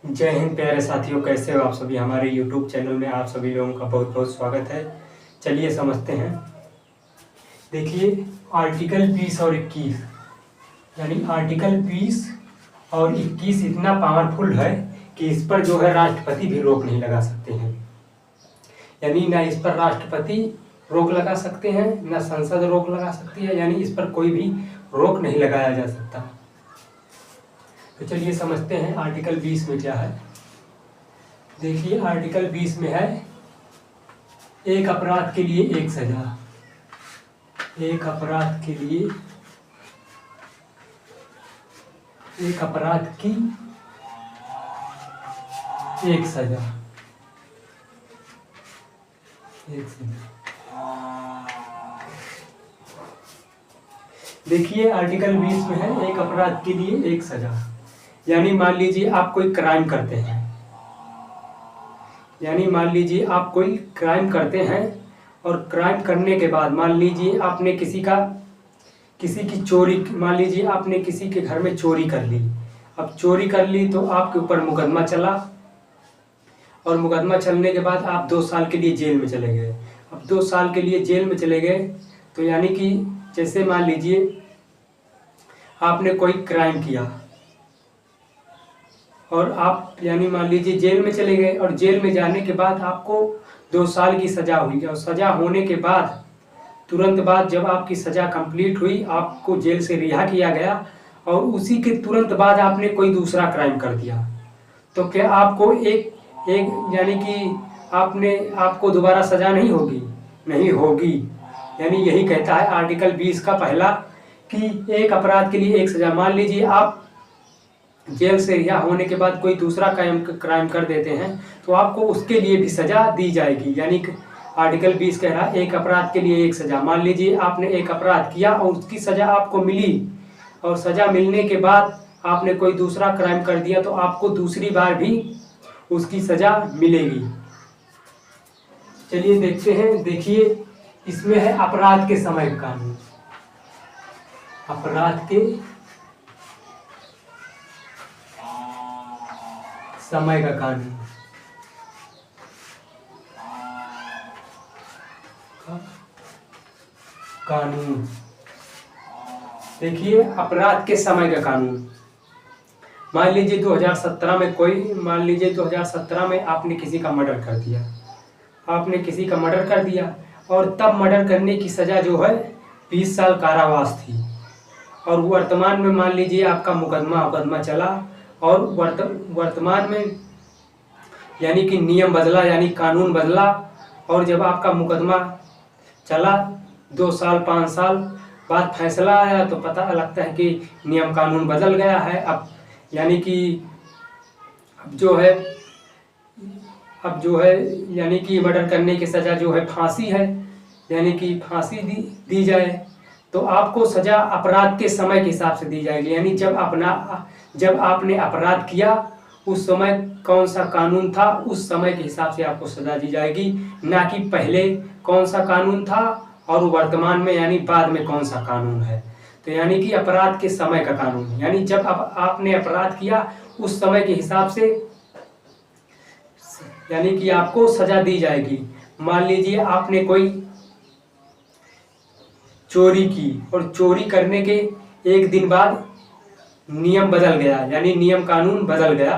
जय हिंद प्यारे साथियों, कैसे हो आप सभी। हमारे YouTube चैनल में आप सभी लोगों का बहुत बहुत स्वागत है। चलिए समझते हैं। देखिए, आर्टिकल 20 और 21 यानी आर्टिकल 20 और 21 इतना पावरफुल है कि इस पर जो है राष्ट्रपति भी रोक नहीं लगा सकते हैं। यानी ना इस पर राष्ट्रपति रोक लगा सकते हैं, ना संसद रोक लगा सकती है, यानी इस पर कोई भी रोक नहीं लगाया जा सकता। तो चलिए समझते हैं आर्टिकल 20 में क्या है। देखिए, आर्टिकल 20 में है एक अपराध के लिए एक सजा। एक अपराध के लिए एक अपराध की एक सजा। देखिए, आर्टिकल 20 में है एक अपराध के लिए एक सजा। यानी मान लीजिए आप कोई क्राइम करते हैं, और क्राइम करने के बाद मान लीजिए आपने किसी की चोरी, मान लीजिए आपने किसी के घर में चोरी कर ली। अब चोरी कर ली तो आपके ऊपर मुकदमा चला, और मुकदमा चलने के बाद आप 2 साल के लिए जेल में चले गए। अब 2 साल के लिए जेल में चले गए तो यानी कि जैसे मान लीजिए आपने कोई क्राइम किया और आप यानी मान लीजिए जेल में चले गए, और जेल में जाने के बाद आपको 2 साल की सज़ा हुई। और सज़ा होने के बाद तुरंत बाद जब आपकी सज़ा कंप्लीट हुई, आपको जेल से रिहा किया गया, और उसी के तुरंत बाद आपने कोई दूसरा क्राइम कर दिया, तो क्या आपको एक यानी कि आपको दोबारा सज़ा नहीं होगी? नहीं होगी। यानी यही कहता है आर्टिकल 20 का पहला कि एक अपराध के लिए एक सज़ा। मान लीजिए आप जेल से रिहा होने के बाद कोई दूसरा क्राइम कर देते हैं तो आपको उसके लिए भी सज़ा दी जाएगी। यानी आर्टिकल 20 कह रहा है एक अपराध के लिए एक सज़ा। मान लीजिए आपने एक अपराध किया और उसकी सज़ा आपको मिली, और सज़ा मिलने के बाद आपने कोई दूसरा क्राइम कर दिया तो आपको दूसरी बार भी उसकी सज़ा मिलेगी। चलिए देखते हैं। देखिए, इसमें है अपराध के समय का कानून। अपराध के समय का कानून। देखिए, अपराध के समय का कानून। मान लीजिए 2017 में आपने किसी का मर्डर कर दिया, और तब मर्डर करने की सज़ा जो है 20 साल कारावास थी। और वर्तमान में मान लीजिए आपका मुकदमा चला, और वर्तमान में यानी कि नियम बदला, यानी कानून बदला, और जब आपका मुकदमा चला 2 साल 5 साल बाद फैसला आया तो पता लगता है कि नियम कानून बदल गया है। अब यानी कि अब जो है यानी कि मर्डर करने की सज़ा जो है फांसी है, यानी कि फांसी दी जाए, तो आपको सज़ा अपराध के समय के हिसाब से दी जाएगी। यानी जब आपने अपराध किया उस समय कौन सा कानून था, उस समय के हिसाब से आपको सज़ा दी जाएगी, ना कि पहले कौन सा कानून था और वर्तमान में यानी बाद में कौन सा कानून है। तो यानी कि अपराध के समय का कानून, यानी जब आपने अपराध किया उस समय के हिसाब से यानी कि आपको सज़ा दी जाएगी। मान लीजिए आपने कोई चोरी की, और चोरी करने के 1 दिन बाद नियम बदल गया, यानी नियम कानून बदल गया,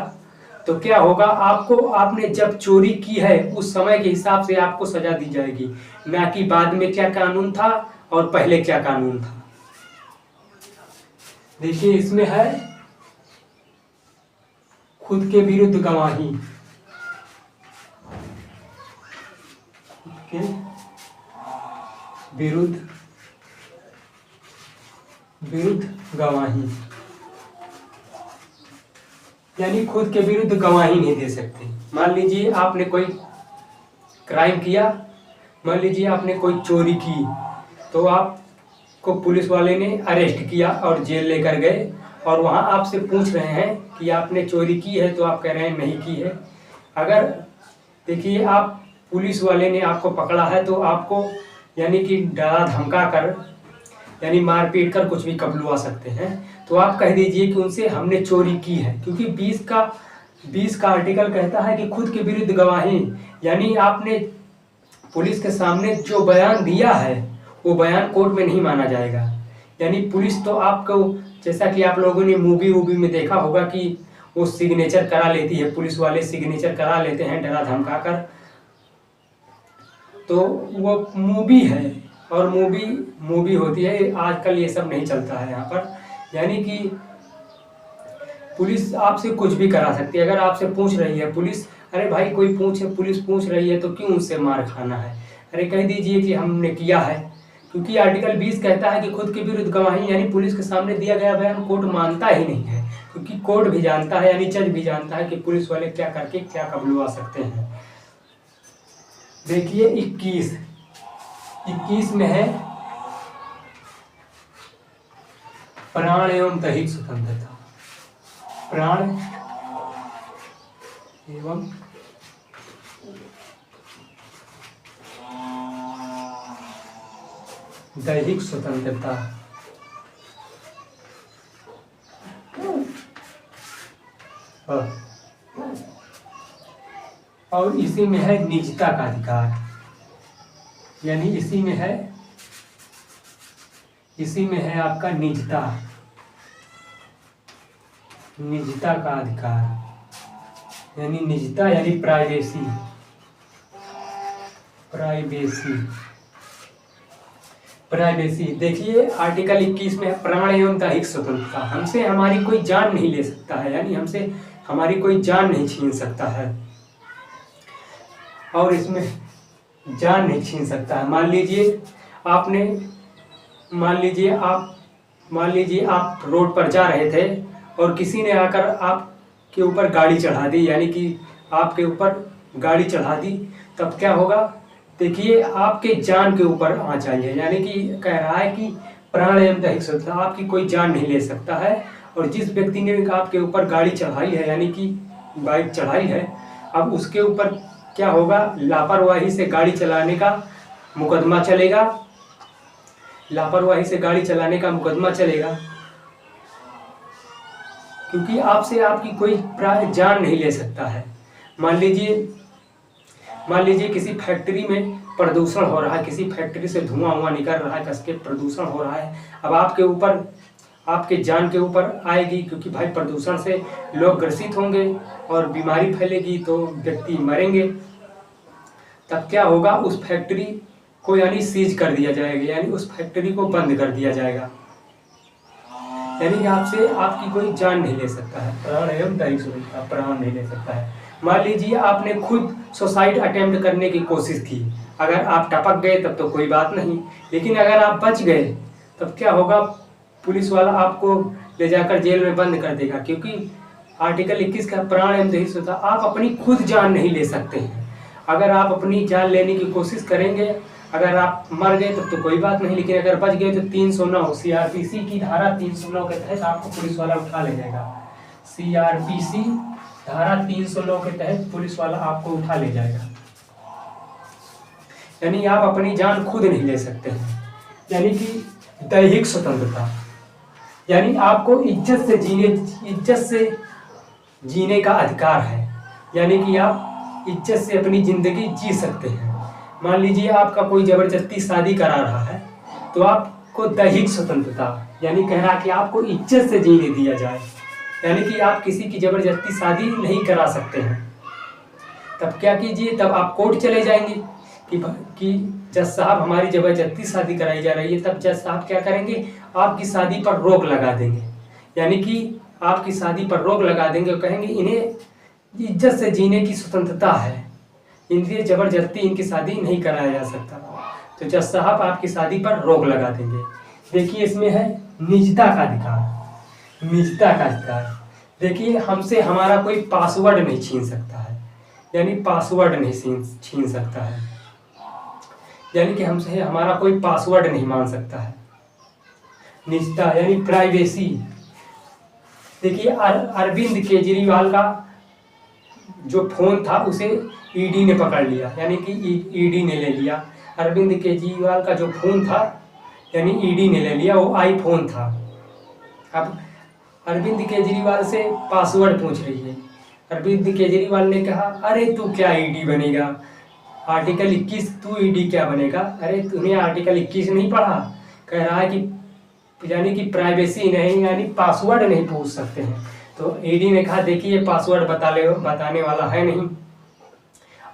तो क्या होगा? आपने जब चोरी की है उस समय के हिसाब से आपको सज़ा दी जाएगी, ना कि बाद में क्या कानून था और पहले क्या कानून था। देखिए, इसमें है खुद के विरुद्ध गवाही। विरुद्ध गवाही, यानी खुद के विरुद्ध गवाही नहीं दे सकते। मान लीजिए आपने कोई क्राइम किया, मान लीजिए आपने कोई चोरी की, तो आपको पुलिस वाले ने अरेस्ट किया और जेल लेकर गए, और वहाँ आपसे पूछ रहे हैं कि आपने चोरी की है, तो आप कह रहे हैं नहीं की है। अगर देखिए आप पुलिस वाले ने आपको पकड़ा है तो आपको यानी कि डरा धमका कर यानी मार पीट कर कुछ भी कबूलवा सकते हैं। तो आप कह दीजिए कि उनसे हमने चोरी की है, क्योंकि 20 का 20 का आर्टिकल कहता है कि खुद के विरुद्ध गवाही, यानी आपने पुलिस के सामने जो बयान दिया है वो बयान कोर्ट में नहीं माना जाएगा। यानी पुलिस तो आपको, जैसा कि आप लोगों ने मूवी में देखा होगा कि वो सिग्नेचर करा लेती है, पुलिस वाले सिग्नेचर करा लेते हैं डरा धमका कर, तो वो मूवी है और मूवी होती है। आजकल ये सब नहीं चलता है यहाँ पर। यानी कि पुलिस आपसे कुछ भी करा सकती है। अगर आपसे पूछ रही है पुलिस, अरे भाई कोई पुलिस पूछ रही है तो क्यों उससे मार खाना है, अरे कह दीजिए कि हमने किया है। क्योंकि आर्टिकल 20 कहता है कि खुद के विरुद्ध गवाही, यानी पुलिस के सामने दिया गया बयान कोर्ट मानता ही नहीं है। क्योंकि कोर्ट भी जानता है, यानी जज भी जानता है कि पुलिस वाले क्या करके क्या कबूलवा सकते हैं। देखिए 21 में है प्राण एवं दैहिक स्वतंत्रता। प्राण एवं दैहिक स्वतंत्रता। और इसी में है निजता का अधिकार, यानी इसी में है आपका निजता का अधिकार, यानी निजता यानी प्राइवेसी। देखिए आर्टिकल 21 में प्राण एवं दैहिक स्वतंत्रता। हमसे हमारी कोई जान नहीं ले सकता है, यानी हमसे हमारी कोई जान नहीं छीन सकता है, और इसमें जान नहीं छीन सकता है। मान लीजिए आप रोड पर जा रहे थे और किसी ने आकर आपके ऊपर गाड़ी चढ़ा दी, यानी कि आपके ऊपर गाड़ी चढ़ा दी, तब क्या होगा? देखिए आपके जान के ऊपर आँच आई है, यानी कि कह रहा है कि प्राण एवं दैहिक स्वतंत्रता, आपकी कोई जान नहीं ले सकता है। और जिस व्यक्ति ने आपके ऊपर गाड़ी चढ़ाई है, यानी कि बाइक चढ़ाई है, अब उसके ऊपर क्या होगा? लापरवाही से गाड़ी चलाने का मुकदमा चलेगा। क्योंकि आपसे आपकी कोई जान नहीं ले सकता है। मान लीजिए किसी फैक्ट्री में प्रदूषण हो रहा है, किसी फैक्ट्री से धुआं निकल रहा है, कसके प्रदूषण हो रहा है। अब आपके जान के ऊपर आएगी, क्योंकि भाई प्रदूषण से लोग ग्रसित होंगे और बीमारी फैलेगी तो व्यक्ति मरेंगे। तब क्या होगा? उस फैक्ट्री को यानी सीज कर दिया जाएगा, यानी उस फैक्ट्री को बंद कर दिया जाएगा। यानी आपसे आपकी कोई जान नहीं ले सकता है, प्राण एवं दैहिक स्वतंत्रता, प्राण नहीं ले सकता है। मान लीजिए आपने खुद सुसाइड अटेम्प्ट करने की कोशिश की, अगर आप टपक गए तब तो कोई बात नहीं, लेकिन अगर आप बच गए तब क्या होगा? पुलिस वाला आपको ले जाकर जेल में बंद कर देगा। क्योंकि आर्टिकल 21 का प्राण एवं दैहिक स्वतंत्रता, आप अपनी खुद जान नहीं ले सकते हैं। अगर आप अपनी जान लेने की कोशिश करेंगे, अगर आप मर गए तब तो कोई बात नहीं, लेकिन अगर बच गए तो 309 CRPC की धारा 309 के तहत आपको पुलिस वाला उठा ले जाएगा। CRPC धारा 309 के तहत पुलिस वाला आपको उठा ले जाएगा। यानी आप अपनी जान खुद नहीं ले सकते हैं। यानी कि दैहिक स्वतंत्रता, यानी आपको इज्जत से जीने का अधिकार है, यानी कि आप इज्जत से अपनी जिंदगी जी सकते हैं। मान लीजिए आपका कोई जबरदस्ती शादी करा रहा है तो आपको दैहिक स्वतंत्रता, यानी कह रहा है कि आपको इज्जत से जीने दिया जाए, यानी कि आप किसी की जबरदस्ती शादी नहीं करा सकते हैं। तब क्या कीजिए? तब आप कोर्ट चले जाएंगे कि जज साहब हमारी जबरदस्ती शादी कराई जा रही है। तब जज साहब क्या करेंगे? आपकी शादी पर रोक लगा देंगे, यानी कि आपकी शादी पर रोक लगा देंगे और कहेंगे इन्हें इज्जत से जीने की स्वतंत्रता है, इनसे जबरदस्ती इनकी शादी नहीं कराया जा सकता। तो जज साहब आपकी शादी पर रोक लगा देंगे। देखिए इसमें है निजता का अधिकार। देखिए हमसे हमारा कोई पासवर्ड नहीं छीन सकता है, यानी पासवर्ड नहीं छीन सकता है, यानी कि हमसे हमारा कोई पासवर्ड नहीं मान सकता है। निजता यानी प्राइवेसी। देखिए अरविंद केजरीवाल का जो फोन था उसे ईडी ने पकड़ लिया, यानी कि ईडी ने ले लिया। अरविंद केजरीवाल का जो फोन था यानी ईडी ने ले लिया, वो आईफोन था। अब अरविंद केजरीवाल से पासवर्ड पूछ रही है। अरविंद केजरीवाल ने कहा, अरे तू क्या ईडी बनेगा, आर्टिकल 21 तू ईडी क्या बनेगा। अरे तूने आर्टिकल 21 नहीं पढ़ा। कह रहा है कि यानी कि प्राइवेसी नहीं, यानी पासवर्ड नहीं पूछ सकते हैं। तो ईडी ने कहा देखिए पासवर्ड बताने वाला है नहीं,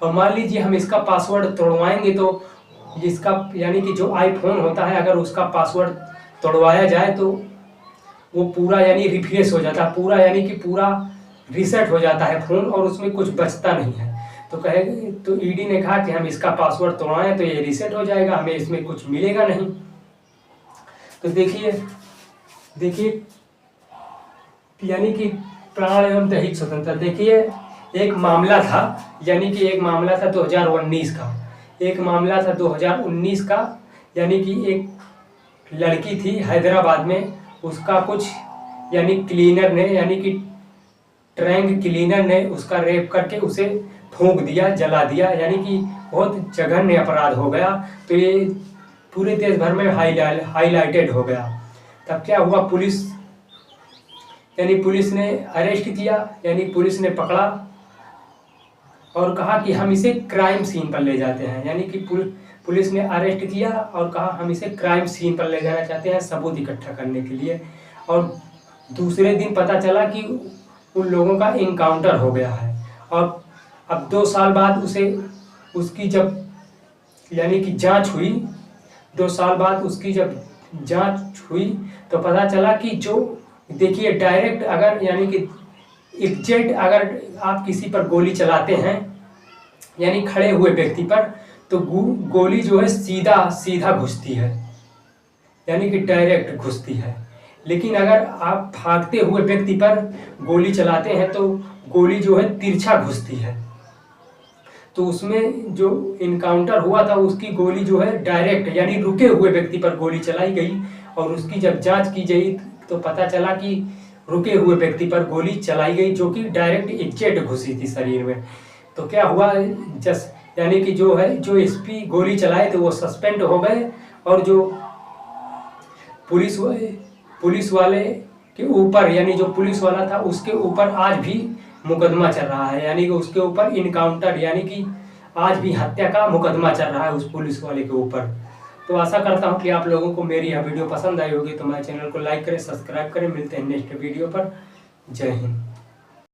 और मान लीजिए हम इसका पासवर्ड तोड़वाएंगे तो जिसका यानी कि जो आईफोन होता है अगर उसका पासवर्ड तोड़वाया जाए तो वो पूरा यानी रिफ्रेश हो जाता है, पूरा यानी कि पूरा रीसेट हो जाता है फ़ोन, और उसमें कुछ बचता नहीं है। तो ईडी ने कहा कि हम इसका पासवर्ड तोड़वाएं तो ये रीसेट हो जाएगा, हमें इसमें कुछ मिलेगा नहीं। तो देखिए यानी कि प्राण एवं दैहिक स्वतंत्रता। देखिए एक मामला था, यानी कि एक मामला था 2019 का, एक मामला था 2019 का, यानी कि एक लड़की थी हैदराबाद में, उसका कुछ यानी क्लीनर ने यानी कि ट्रैंक क्लीनर ने उसका रेप करके उसे फूंक दिया, जला दिया, यानी कि बहुत जघन्य अपराध हो गया। तो ये पूरे देश भर में हाईलाइटेड हो गया। तब क्या हुआ, पुलिस ने अरेस्ट किया, यानी पुलिस ने पकड़ा और कहा कि हम इसे क्राइम सीन पर ले जाते हैं। यानी कि पुलिस ने अरेस्ट किया और कहा हम इसे क्राइम सीन पर ले जाना चाहते हैं सबूत इकट्ठा करने के लिए। और दूसरे दिन पता चला कि उन लोगों का इनकाउंटर हो गया है, और अब 2 साल बाद उसकी जब यानी कि जांच हुई, 2 साल बाद उसकी जब जांच हुई तो पता चला कि जो देखिए डायरेक्ट अगर यानी कि एग्जैक्ट अगर आप किसी पर गोली चलाते हैं यानी खड़े हुए व्यक्ति पर, तो गोली जो है सीधा घुसती है, यानी कि डायरेक्ट घुसती है। लेकिन अगर आप भागते हुए व्यक्ति पर गोली चलाते हैं तो गोली जो है तिरछा घुसती है। तो उसमें जो इनकाउंटर हुआ था उसकी गोली जो है डायरेक्ट यानी रुके हुए व्यक्ति पर गोली चलाई गई, और उसकी जब जांच की गई तो पता चला कि रुके हुए व्यक्ति पर गोली चलाई गई जो कि डायरेक्ट एग्जैक्ट घुसी थी शरीर में। तो क्या हुआ, यानी कि जो एसपी गोली चलाए थे वो सस्पेंड हो गए, और जो पुलिस वाले के ऊपर यानी जो पुलिस वाला था उसके ऊपर आज भी मुकदमा चल रहा है, यानी कि उसके ऊपर इनकाउंटर यानी कि आज भी हत्या का मुकदमा चल रहा है उस पुलिस वाले के ऊपर। तो आशा करता हूँ कि आप लोगों को मेरी यह वीडियो पसंद आई होगी। तो मेरे चैनल को लाइक करें, सब्सक्राइब करें। मिलते हैं नेक्स्ट वीडियो पर। जय हिंद।